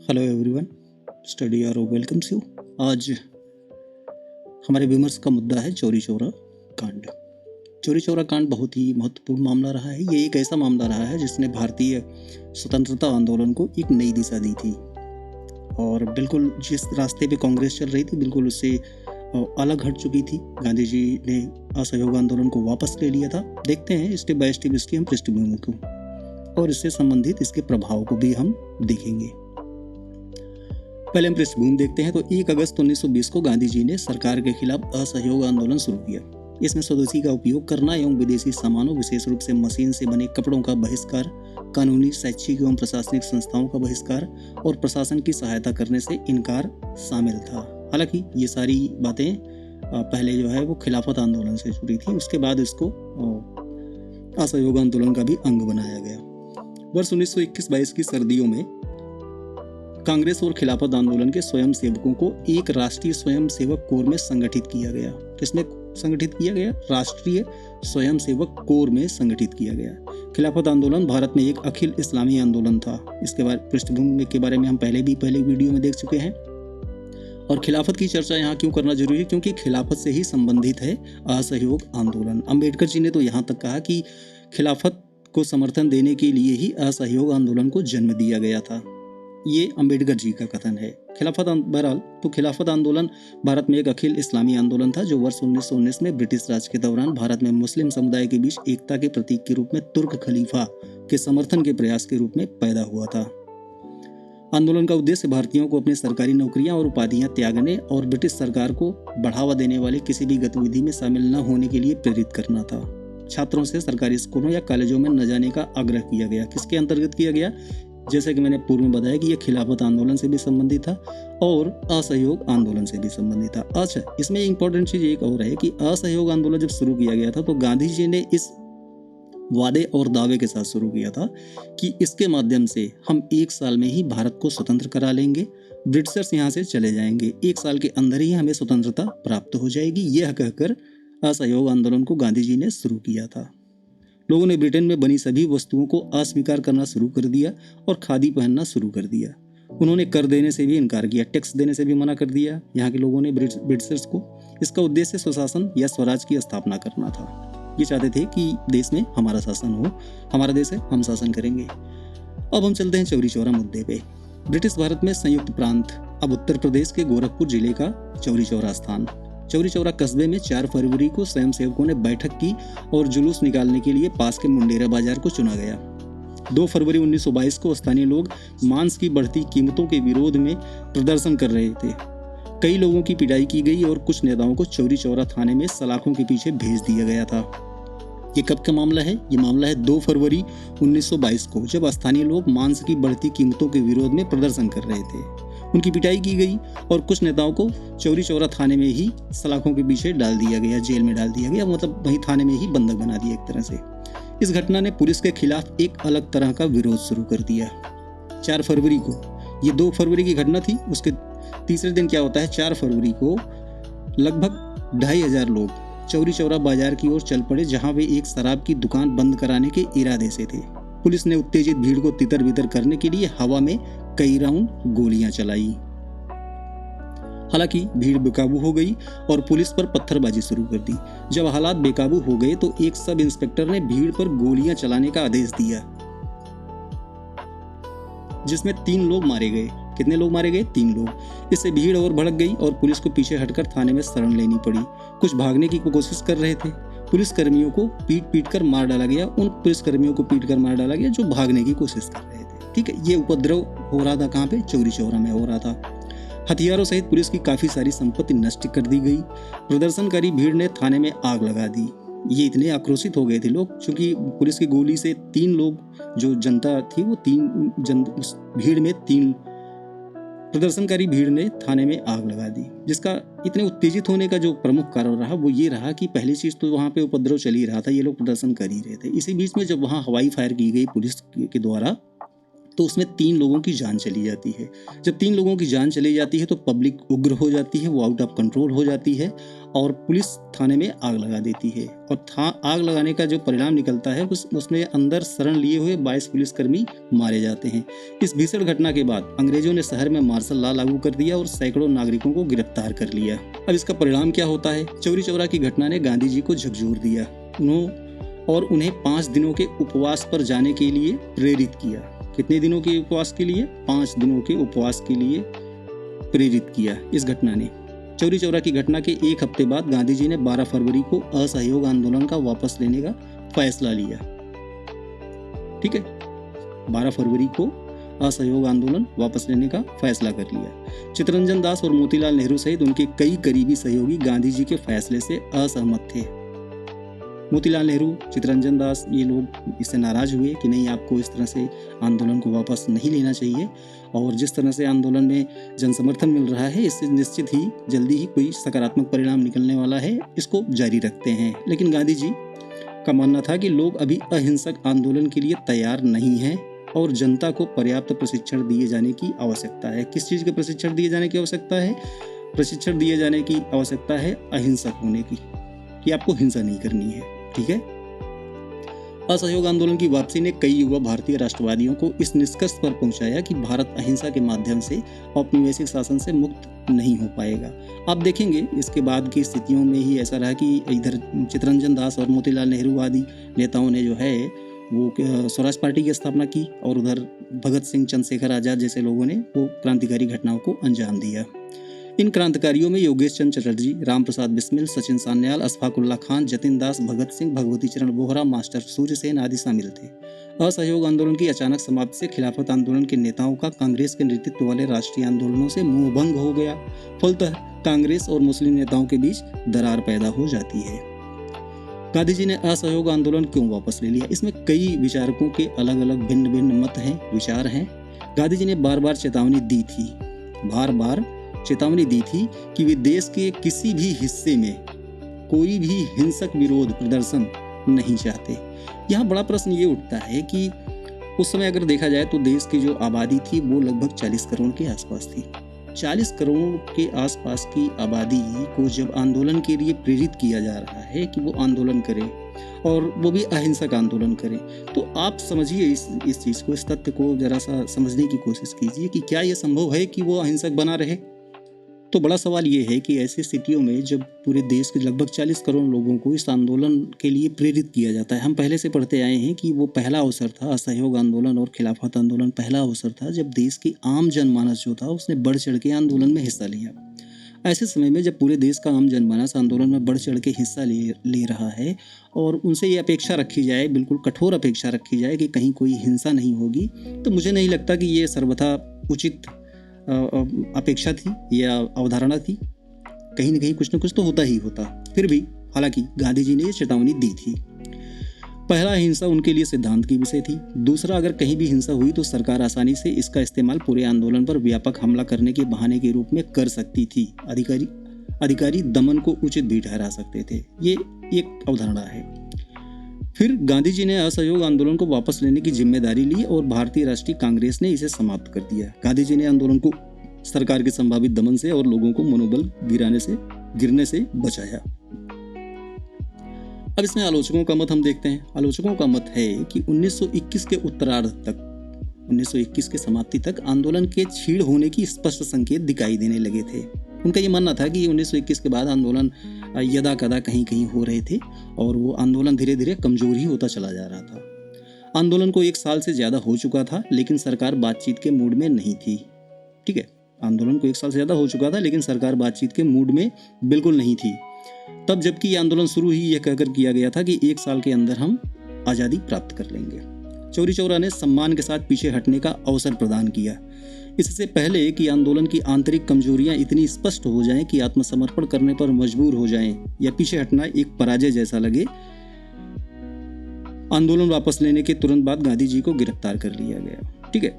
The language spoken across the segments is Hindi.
हेलो एवरीवन, स्टडी और वेलकम्स यू। आज हमारे विमर्श का मुद्दा है चौरी चौरा कांड। चौरी चौरा कांड बहुत ही महत्वपूर्ण मामला रहा है। ये एक ऐसा मामला रहा है जिसने भारतीय स्वतंत्रता आंदोलन को एक नई दिशा दी थी और बिल्कुल जिस रास्ते पे कांग्रेस चल रही थी बिल्कुल उससे अलग हट चुकी थी। गांधी जी ने असहयोग आंदोलन को वापस ले लिया था। देखते हैं स्टेप बाय स्टेप इसकी हम पृष्ठभूमि को और इससे संबंधित इसके प्रभाव को भी हम देखेंगे। पहले हम पृष्ठभूमि देखते हैं तो 1 अगस्त 1920 को गांधी जी ने सरकार के खिलाफ असहयोग आंदोलन शुरू किया। इसमें स्वदेशी का उपयोग करना एवं विदेशी सामानों विशेष रूप से मशीन से बने कपड़ों का बहिष्कार, कानूनी, शैक्षिक एवं प्रशासनिक संस्थाओं का बहिष्कार और प्रशासन की सहायता करने से इनकार शामिल था। हालांकि ये सारी बातें पहले जो है वो खिलाफत आंदोलन से जुड़ी थी, उसके बाद इसको असहयोग आंदोलन का भी अंग बनाया गया। वर्ष 1921-22 की सर्दियों में कांग्रेस और खिलाफत आंदोलन के स्वयंसेवकों को एक राष्ट्रीय स्वयंसेवक कोर में संगठित किया गया। किसमें संगठित किया गया? राष्ट्रीय स्वयंसेवक कोर में संगठित किया गया। खिलाफत आंदोलन भारत में एक अखिल इस्लामी आंदोलन था। इसके बाद पृष्ठभूमि के बारे में हम पहले वीडियो में देख चुके हैं। और खिलाफत की चर्चा यहाँ क्यों करना जरूरी है? क्योंकि खिलाफत से ही संबंधित है असहयोग आंदोलन। अम्बेडकर जी ने तो यहाँ तक कहा कि खिलाफत को समर्थन देने के लिए ही असहयोग आंदोलन को जन्म दिया गया था। ये अम्बेडकर जी का कथन है। खिलाफत आंदोलन भारत में एक अखिल इस्लामी आंदोलन था जो वर्ष 1919 में ब्रिटिश राज के दौरान भारत में मुस्लिम समुदाय के बीच एकता के प्रतीक के रूप में तुर्क खलीफा के समर्थन के प्रयास के रूप में पैदा हुआ था। आंदोलन का उद्देश्य भारतीयों को अपनी सरकारी नौकरियां और उपाधियां त्यागने और ब्रिटिश सरकार को बढ़ावा देने वाली किसी भी गतिविधि में शामिल न होने के लिए प्रेरित करना था। छात्रों से सरकारी स्कूलों या कॉलेजों में न जाने का आग्रह किया गया। किसके अंतर्गत किया गया? जैसे कि मैंने पूर्व में बताया कि यह खिलाफत आंदोलन से भी संबंधित था और असहयोग आंदोलन से भी संबंधित था। अच्छा, इसमें इंपॉर्टेंट चीज एक और है कि असहयोग आंदोलन जब शुरू किया गया था तो गांधी जी ने इस वादे और दावे के साथ शुरू किया था कि इसके माध्यम से हम 1 साल में ही भारत को स्वतंत्र करा लेंगे, ब्रिटिशर्स यहाँ से चले जाएंगे, 1 साल के अंदर ही हमें स्वतंत्रता प्राप्त हो जाएगी। यह कहकर असहयोग आंदोलन को गांधी जी ने शुरू किया था। लोगों ने ब्रिटेन में बनी सभी वस्तुओं को अस्वीकार करना शुरू कर दिया और खादी पहनना शुरू कर दिया। उन्होंने कर देने से भी इनकार किया, टैक्स देने से भी मना कर दिया यहाँ के लोगों ने ब्रिटिशर्स को। इसका उद्देश्य स्वशासन या स्वराज की स्थापना करना था। ये चाहते थे कि देश में हमारा शासन हो, हमारा देश है, हम शासन करेंगे। अब हम चलते हैं चौरी चौरा मुद्दे पे। ब्रिटिश भारत में संयुक्त प्रांत अब उत्तर प्रदेश के गोरखपुर जिले का चौरी चौरा स्थान। चौरी चौरा कस्बे में 4 फरवरी को स्वयंसेवकों ने बैठक की और जुलूस निकालने के लिए पास के मुंडेरा बाजार को चुना गया। 2 फरवरी 1922 को स्थानीय लोग मांस की बढ़ती कीमतों के विरोध में प्रदर्शन कर रहे थे। कई लोगों की पिटाई की गई और कुछ नेताओं को चौरी चौरा थाने में सलाखों के पीछे भेज दिया गया था। ये कब का मामला है? ये मामला है 2 फरवरी 1922 को, जब स्थानीय लोग मांस की बढ़ती कीमतों के विरोध में प्रदर्शन कर रहे थे। उनकी पिटाई की गई और कुछ नेताओं को चौरी चौरा थाने में ही सलाखों के पीछे डाल दिया गया, जेल में डाल दिया गया, मतलब वही थाने में ही बंधक बना दिया एक तरह से। इस घटना ने पुलिस के खिलाफ एक अलग तरह का विरोध शुरू कर दिया। 4 फरवरी को, ये 2 फरवरी की घटना थी, उसके तीसरे दिन क्या होता है, 4 फरवरी को लगभग 2500 लोग चौरी चौरा बाजार की ओर चल पड़े, जहां वे एक शराब की दुकान बंद कराने के इरादे से थे। पुलिस ने उत्तेजित भीड़ को तितर बितर करने के लिए हवा में कई राउंड गोलियां चलाई। हालांकि भीड़ बेकाबू हो गई और पुलिस पर पत्थरबाजी शुरू कर दी। जब हालात बेकाबू हो गए तो एक सब इंस्पेक्टर ने भीड़ पर गोलियां चलाने का आदेश दिया, जिसमें 3 लोग मारे गए। कितने लोग मारे गए? 3 लोग। इससे भीड़ और भड़क गई और पुलिस को पीछे हटकर थाने में शरण लेनी पड़ी। कुछ भागने की कोशिश कर रहे थे। पुलिसकर्मियों को पीट कर मार डाला गया। उन पुलिसकर्मियों को पीट कर मार डाला गया जो भागने की कोशिश कर रहे थे। ठीक है, ये उपद्रव हो रहा था कहाँ पे? चौरी चौरा में हो रहा था। हथियारों सहित पुलिस की काफी सारी संपत्ति नष्ट कर दी गई। प्रदर्शनकारी भीड़ ने थाने में आग लगा दी। ये इतने आक्रोशित हो गए थे लोग, क्योंकि पुलिस की गोली से 3 लोग, जो जनता थी वो उस भीड़ में 3 प्रदर्शनकारी भीड़ ने थाने में आग लगा दी। जिसका इतने उत्तेजित होने का जो प्रमुख कारण रहा वो ये रहा कि पहली चीज तो वहां पे उपद्रव चल ही रहा था, ये लोग प्रदर्शन कर ही रहे थे। इसी बीच में जब वहां हवाई फायर की गई पुलिस के द्वारा तो उसमें 3 लोगों की जान चली जाती है। जब 3 लोगों की जान चली जाती है तो पब्लिक उग्र हो जाती है, वो आउट ऑफ कंट्रोल हो जाती है और पुलिस थाने में आग लगा देती है। और आग लगाने का जो परिणाम निकलता है उसमें अंदर शरण लिए हुए 22 पुलिसकर्मी मारे जाते हैं। इस भीषण घटना के बाद अंग्रेजों ने शहर में मार्शल लॉ लागू कर दिया और सैकड़ों नागरिकों को गिरफ्तार कर लिया। अब इसका परिणाम क्या होता है? चौरी चौरा की घटना ने गांधी जी को झकझोर दिया और उन्हें 5 दिनों के उपवास पर जाने के लिए प्रेरित किया। कितने दिनों के उपवास के लिए? 5 दिनों के उपवास के लिए प्रेरित किया इस घटना ने। चौरी चौरा की घटना के एक हफ्ते बाद गांधी जी ने 12 फरवरी को असहयोग आंदोलन का वापस लेने का फैसला लिया। ठीक है, 12 फरवरी को असहयोग आंदोलन वापस लेने का फैसला कर लिया। चित्तरंजन दास और मोतीलाल नेहरू सहित उनके कई करीबी सहयोगी गांधी जी के फैसले से असहमत थे। मोतीलाल नेहरू, चित्तरंजन दास, ये लोग इससे नाराज हुए कि नहीं, आपको इस तरह से आंदोलन को वापस नहीं लेना चाहिए और जिस तरह से आंदोलन में जनसमर्थन मिल रहा है इससे निश्चित ही जल्दी ही कोई सकारात्मक परिणाम निकलने वाला है, इसको जारी रखते हैं। लेकिन गांधी जी का मानना था कि लोग अभी अहिंसक आंदोलन के लिए तैयार नहीं हैं और जनता को पर्याप्त प्रशिक्षण दिए जाने की आवश्यकता है। किस चीज़ के प्रशिक्षण दिए जाने की आवश्यकता है? प्रशिक्षण दिए जाने की आवश्यकता है अहिंसक होने की, कि आपको हिंसा नहीं करनी है। ठीक है। असहयोग आंदोलन की वापसी ने कई युवा भारतीय राष्ट्रवादियों को इस निष्कर्ष पर पहुंचाया कि भारत अहिंसा के माध्यम से औपनिवेशिक शासन से मुक्त नहीं हो पाएगा। आप देखेंगे इसके बाद की स्थितियों में ही ऐसा रहा कि इधर चित्तरंजन दास और मोतीलाल नेहरू आदि नेताओं ने जो है वो स्वराज पार्टी की स्थापना की और उधर भगत सिंह, चंद्रशेखर आजाद जैसे लोगों ने वो क्रांतिकारी घटनाओं को अंजाम दिया। इन क्रांतिकारियों में योगेश चंद्र चटर्जी, राम प्रसाद बिस्मिल, सचिन सान्याल, अशफाक उल्लाह खान, जतिन दास, भगत सिंह, भगवती चरण बोहरा, मास्टर सूर्यसेन आदि शामिल थे। असहयोग आंदोलन की अचानक समाप्ति से खिलाफत आंदोलन के नेताओं का कांग्रेस के नेतृत्व वाले राष्ट्रीय आंदोलनों से मोहभंग हो गया। फलतः कांग्रेस और मुस्लिम नेताओं के बीच दरार पैदा हो जाती है। गांधी जी ने असहयोग आंदोलन क्यों वापस ले लिया? इसमें कई विचारकों के अलग अलग भिन्न भिन्न मत हैं, विचार हैं। गांधी जी ने बार बार चेतावनी दी थी कि वे देश के किसी भी हिस्से में कोई भी हिंसक विरोध प्रदर्शन नहीं चाहते। यहाँ बड़ा प्रश्न ये उठता है कि उस समय अगर देखा जाए तो देश की जो आबादी थी वो लगभग 40 करोड़ के आसपास थी। 40 करोड़ के आसपास की आबादी को जब आंदोलन के लिए प्रेरित किया जा रहा है कि वो आंदोलन करे और वो भी अहिंसक आंदोलन करे, तो आप समझिए इस चीज़ को, इस तथ्य को जरा सा समझने की कोशिश कीजिए कि क्या ये संभव है कि वो अहिंसक बना रहे। तो बड़ा सवाल ये है कि ऐसी स्थितियों में जब पूरे देश के लगभग 40 करोड़ लोगों को इस आंदोलन के लिए प्रेरित किया जाता है, हम पहले से पढ़ते आए हैं कि वो पहला अवसर था, असहयोग आंदोलन और खिलाफत आंदोलन पहला अवसर था जब देश की आम जनमानस जो था उसने बढ़ चढ़ के आंदोलन में हिस्सा लिया। ऐसे समय में जब पूरे देश का आम जनमानस आंदोलन में बढ़ चढ़ के हिस्सा ले रहा है और उनसे ये अपेक्षा रखी जाए, बिल्कुल कठोर अपेक्षा रखी जाए कि कहीं कोई हिंसा नहीं होगी, तो मुझे नहीं लगता कि ये सर्वथा उचित अपेक्षा थी या अवधारणा थी। कहीं न कहीं कुछ न कुछ तो होता ही होता। फिर भी हालांकि गांधी जी ने ये चेतावनी दी थी। पहला, हिंसा उनके लिए सिद्धांत की विषय थी। दूसरा, अगर कहीं भी हिंसा हुई तो सरकार आसानी से इसका इस्तेमाल पूरे आंदोलन पर व्यापक हमला करने के बहाने के रूप में कर सकती थी। अधिकारी दमन को उचित भी ठहरा सकते थे। ये एक अवधारणा है। फिर गांधी जी ने असहयोग आंदोलन को वापस लेने की जिम्मेदारी ली और भारतीय राष्ट्रीय कांग्रेस ने इसे समाप्त कर दिया। गांधी जी ने आंदोलन को सरकार के संभावित दमन से और लोगों को मनोबल गिरने से बचाया। अब इसमें आलोचकों का मत हम देखते हैं। आलोचकों का मत है कि 1921 के उत्तरार्ध तक, 1921 के समाप्ति तक आंदोलन के छीड़ होने की स्पष्ट संकेत दिखाई देने लगे थे। उनका ये मानना था कि 1921 के बाद आंदोलन यदा कदा कहीं कहीं हो रहे थे और वो आंदोलन धीरे धीरे कमजोर ही होता चला जा रहा था। आंदोलन को 1 साल से ज़्यादा हो चुका था लेकिन सरकार बातचीत के मूड में नहीं थी। ठीक है, आंदोलन को 1 साल से ज़्यादा हो चुका था लेकिन सरकार बातचीत के मूड में बिल्कुल नहीं थी। तब जबकि ये आंदोलन शुरू ही यह कहकर किया गया था कि 1 साल के अंदर हम आज़ादी प्राप्त कर लेंगे। चौरी चौरा ने सम्मान के साथ पीछे हटने का अवसर प्रदान किया। इससे पहले कि आंदोलन की आंतरिक कमजोरियां इतनी स्पष्ट हो जाएं कि आत्मसमर्पण करने पर मजबूर हो जाएं या पीछे हटना एक पराजय जैसा लगे, आंदोलन वापस लेने के तुरंत बाद गांधी जी को गिरफ्तार कर लिया गया। ठीक है,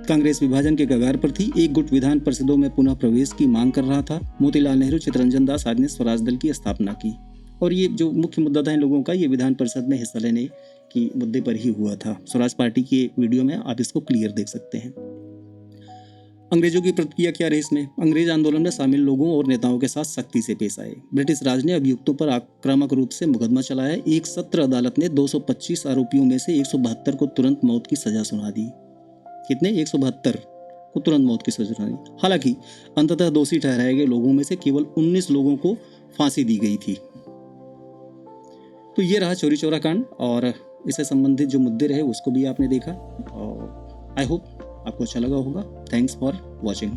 कांग्रेस विभाजन के कगार पर थी। एक गुट विधान परिषदों में पुनः प्रवेश की मांग कर रहा था। मोतीलाल नेहरू, चित्तरंजन दास आदि ने स्वराज दल की स्थापना की और ये जो मुख्य मुद्दा था इन लोगों का, ये विधान परिषद में हिस्सा लेने की मुद्दे पर ही हुआ था। स्वराज पार्टी के वीडियो में आप इसको क्लियर देख सकते हैं। अंग्रेजों की प्रतिक्रिया क्या रही इसमें? अंग्रेज आंदोलन में शामिल लोगों और नेताओं के साथ सख्ती से पेश आए। ब्रिटिश राज ने अभियुक्तों पर आक्रामक रूप से मुकदमा चलाया। एक सत्र अदालत ने 225 आरोपियों में से 172 को तुरंत मौत की सजा सुना दी। कितने? 172 को तुरंत मौत की सजा सुना दी। हालांकि अंततः दोषी ठहराए गए लोगों में से केवल 19 लोगों को फांसी दी गई थी। तो ये रहा चौरी चौरा कांड, और इससे संबंधित जो मुद्दे रहे उसको भी आपने देखा, और आई होप आपको अच्छा लगा होगा। Thanks for watching.